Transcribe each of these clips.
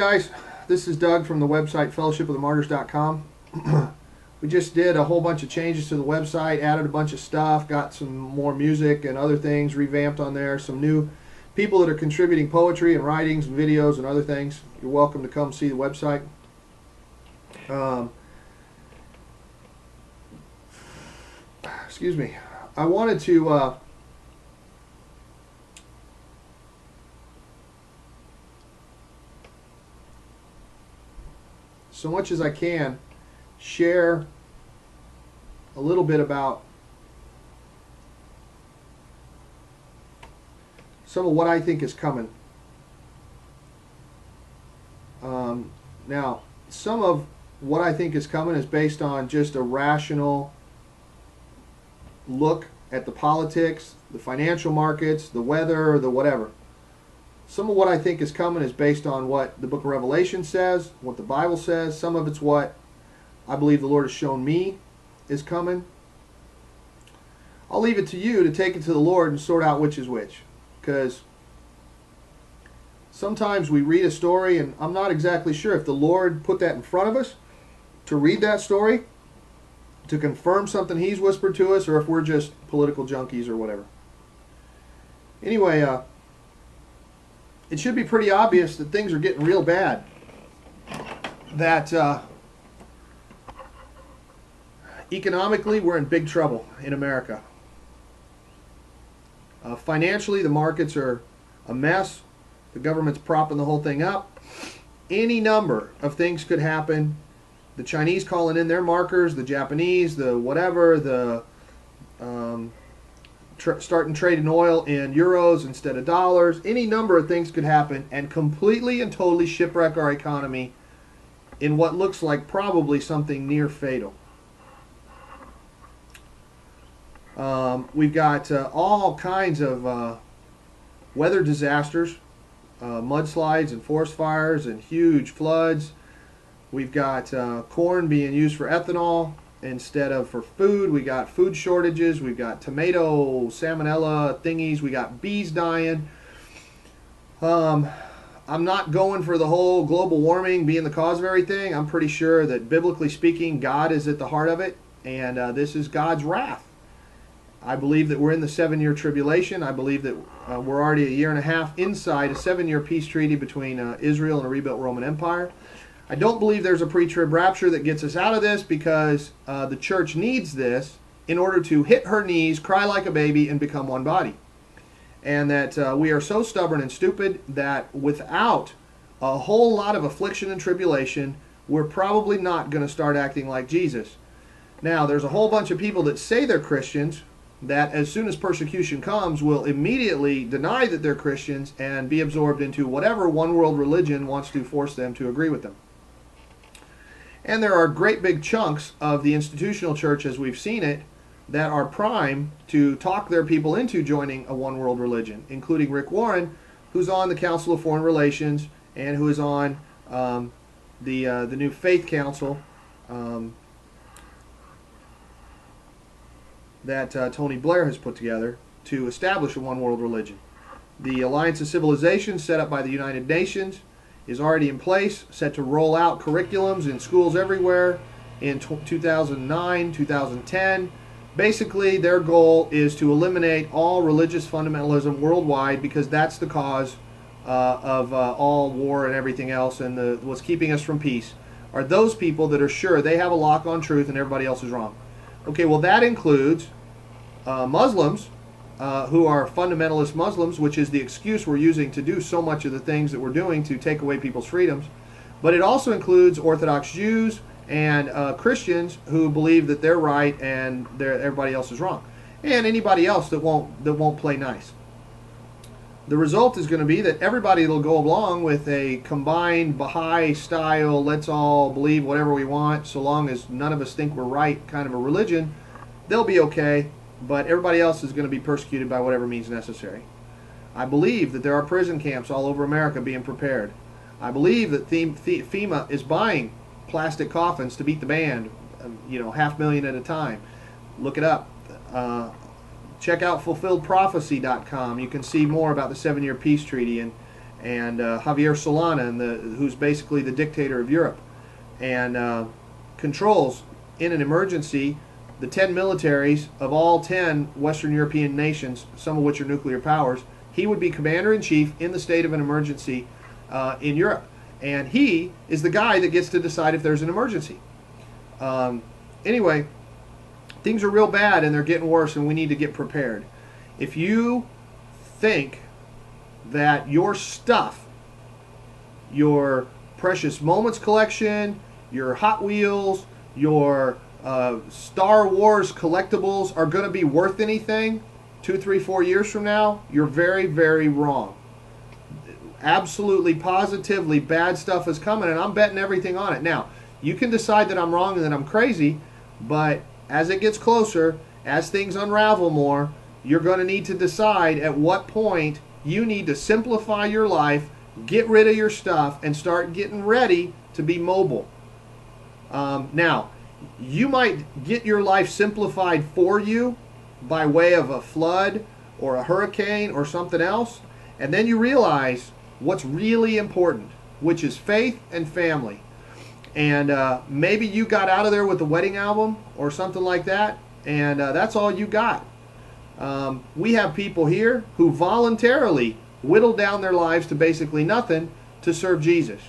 guys, this is Doug from the website fellowshipofthemartyrs.com. We just did a whole bunch of changes to the website, added a bunch of stuff, got some more music and other things revamped on there, some new people that are contributing poetry and writings and videos and other things. You're welcome to come see the website. Excuse me. I wanted to so much as I can share a little bit about some of what I think is coming. Now, some of what I think is coming is based on just a rational look at the politics, the financial markets, the weather, the whatever. Some of what I think is coming is based on what the book of Revelation says, what the Bible says. Some of it's what I believe the Lord has shown me is coming. I'll leave it to you to take it to the Lord and sort out which is which. Because sometimes we read a story and I'm not exactly sure if the Lord put that in front of us to read that story, to confirm something He's whispered to us, or if we're just political junkies or whatever. Anyway, it should be pretty obvious that things are getting real bad. That economically we're in big trouble in America. Financially the markets are a mess. The government's propping the whole thing up. Any number of things could happen. The Chinese calling in their markers, the Japanese, the whatever, the starting trading oil in euros instead of dollars. Any number of things could happen and completely and totally shipwreck our economy in what looks like probably something near fatal. We've got all kinds of weather disasters, mudslides and forest fires and huge floods. We've got corn being used for ethanol instead of for food. We got food shortages. We've got tomato salmonella thingies. We got bees dying. I'm not going for the whole global warming being the cause of everything. I'm pretty sure that biblically speaking, God is at the heart of it, and this is God's wrath. I believe that we're in the 7-year tribulation. I believe that we're already a year and a half inside a 7-year peace treaty between Israel and a rebuilt Roman Empire. I don't believe there's a pre-trib rapture that gets us out of this, because the church needs this in order to hit her knees, cry like a baby, and become one body. And that we are so stubborn and stupid that without a whole lot of affliction and tribulation, we're probably not going to start acting like Jesus. Now, there's a whole bunch of people that say they're Christians that as soon as persecution comes will immediately deny that they're Christians and be absorbed into whatever one world religion wants to force them to agree with them. And there are great big chunks of the institutional church, as we've seen it, that are prime to talk their people into joining a one world religion, including Rick Warren, who's on the Council of Foreign Relations and who is on the new Faith Council that Tony Blair has put together to establish a one world religion. The Alliance of Civilizations set up by the United Nations is already in place, set to roll out curriculums in schools everywhere in 2009, 2010. Basically, their goal is to eliminate all religious fundamentalism worldwide, because that's the cause of all war and everything else, and what's keeping us from peace are those people that are sure they have a lock on truth and everybody else is wrong. Okay, well, that includes Muslims who are fundamentalist Muslims, which is the excuse we're using to do so much of the things that we're doing to take away people's freedoms. But it also includes Orthodox Jews and Christians who believe that they're right and everybody else is wrong, and anybody else that won't play nice. The result is going to be that everybody will go along with a combined Baha'i style, let's all believe whatever we want so long as none of us think we're right kind of a religion. They'll be okay, but everybody else is going to be persecuted by whatever means necessary. I believe that there are prison camps all over America being prepared. I believe that FEMA is buying plastic coffins to beat the band, 500,000 at a time. Look it up. Check out fulfilledprophecy.com. You can see more about the 7-year peace treaty and Javier Solana, who's basically the dictator of Europe, and controls in an emergency the 10 militaries of all 10 Western European nations, some of which are nuclear powers. He would be commander-in-chief in the state of an emergency in Europe. And he is the guy that gets to decide if there's an emergency. Anyway, things are real bad and they're getting worse, and we need to get prepared. If you think that your stuff, your Precious Moments collection, your Hot Wheels, your Star Wars collectibles are going to be worth anything 2, 3, 4 years from now, you're very, very wrong. Absolutely, positively, bad stuff is coming, and I'm betting everything on it. Now, you can decide that I'm wrong and that I'm crazy, but as it gets closer, as things unravel more, you're going to need to decide at what point you need to simplify your life, get rid of your stuff, and start getting ready to be mobile. Now, you might get your life simplified for you by way of a flood or a hurricane or something else, and then you realize what's really important, which is faith and family. And maybe you got out of there with the wedding album or something like that, and that's all you got. We have people here who voluntarily whittle down their lives to basically nothing to serve Jesus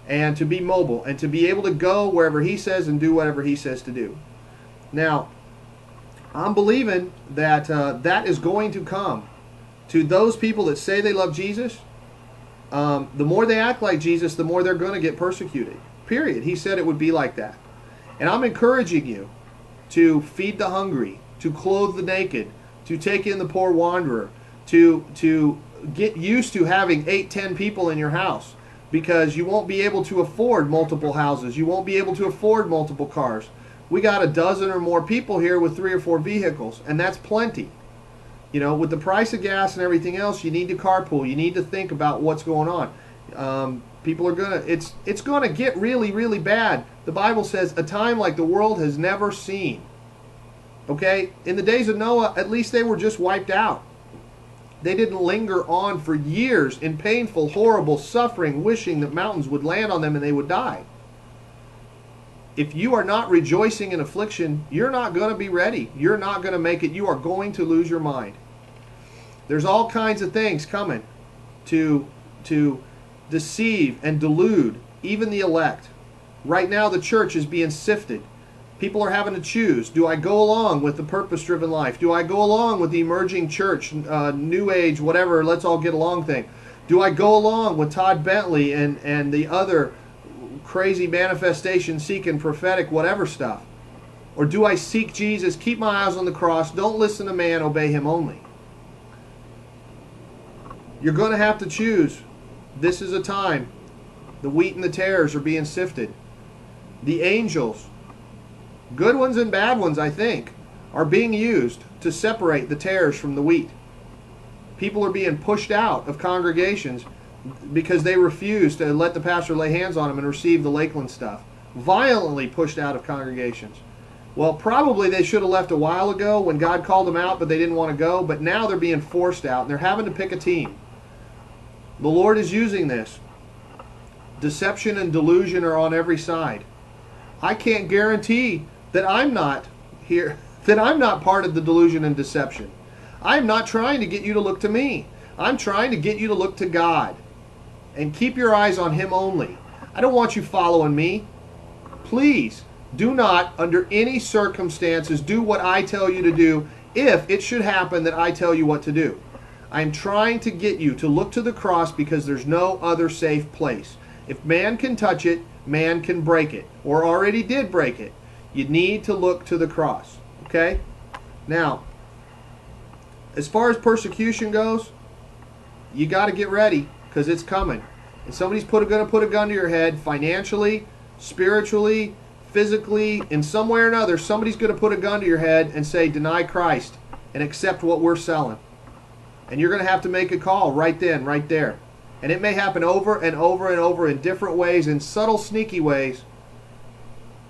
and to be mobile and to be able to go wherever he says and do whatever he says to do. Now, I'm believing that that is going to come to those people that say they love Jesus. The more they act like Jesus, the more they're going to get persecuted. Period. He said it would be like that. And I'm encouraging you to feed the hungry, to clothe the naked, to take in the poor wanderer, to get used to having 8, 10 people in your house, because you won't be able to afford multiple houses. You won't be able to afford multiple cars. We got a dozen or more people here with 3 or 4 vehicles, and that's plenty. You know, with the price of gas and everything else, you need to carpool. You need to think about what's going on. People are gonna, it's gonna get really, really bad. The Bible says a time like the world has never seen. Okay? In the days of Noah, at least they were just wiped out. They didn't linger on for years in painful, horrible suffering, wishing that mountains would land on them and they would die. If you are not rejoicing in affliction, you're not going to be ready. You're not going to make it. You are going to lose your mind. There's all kinds of things coming to deceive and delude even the elect. Right now the church is being sifted. People are having to choose. Do I go along with the purpose-driven life? Do I go along with the emerging church, new age, whatever, let's all get along thing? Do I go along with Todd Bentley and the other crazy manifestation seeking prophetic whatever stuff? Or do I seek Jesus, keep my eyes on the cross, don't listen to man, obey him only? You're going to have to choose. This is a time. The wheat and the tares are being sifted. The angels, good ones and bad ones, I think, are being used to separate the tares from the wheat. People are being pushed out of congregations because they refuse to let the pastor lay hands on them and receive the Lakeland stuff. Violently pushed out of congregations. Well, probably they should have left a while ago when God called them out, but they didn't want to go. But now they're being forced out, and they're having to pick a team. The Lord is using this. Deception and delusion are on every side. I can't guarantee that I'm not here, that I'm not part of the delusion and deception. I'm not trying to get you to look to me. I'm trying to get you to look to God. And keep your eyes on him only. I don't want you following me. Please do not, under any circumstances, do what I tell you to do if it should happen that I tell you what to do. I'm trying to get you to look to the cross because there's no other safe place. If man can touch it, man can break it, or already did break it. You need to look to the cross. Okay? Now, as far as persecution goes, you got to get ready because it's coming. And somebody's going to put a gun to your head financially, spiritually, physically, in some way or another. Somebody's going to put a gun to your head and say, deny Christ and accept what we're selling. And you're going to have to make a call right then, right there. And it may happen over and over and over in different ways, in subtle, sneaky ways.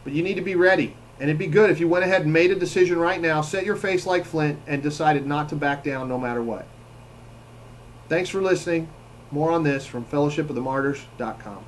But you need to be ready. And it'd be good if you went ahead and made a decision right now, set your face like flint, and decided not to back down no matter what. Thanks for listening. More on this from fellowshipofthemartyrs.com.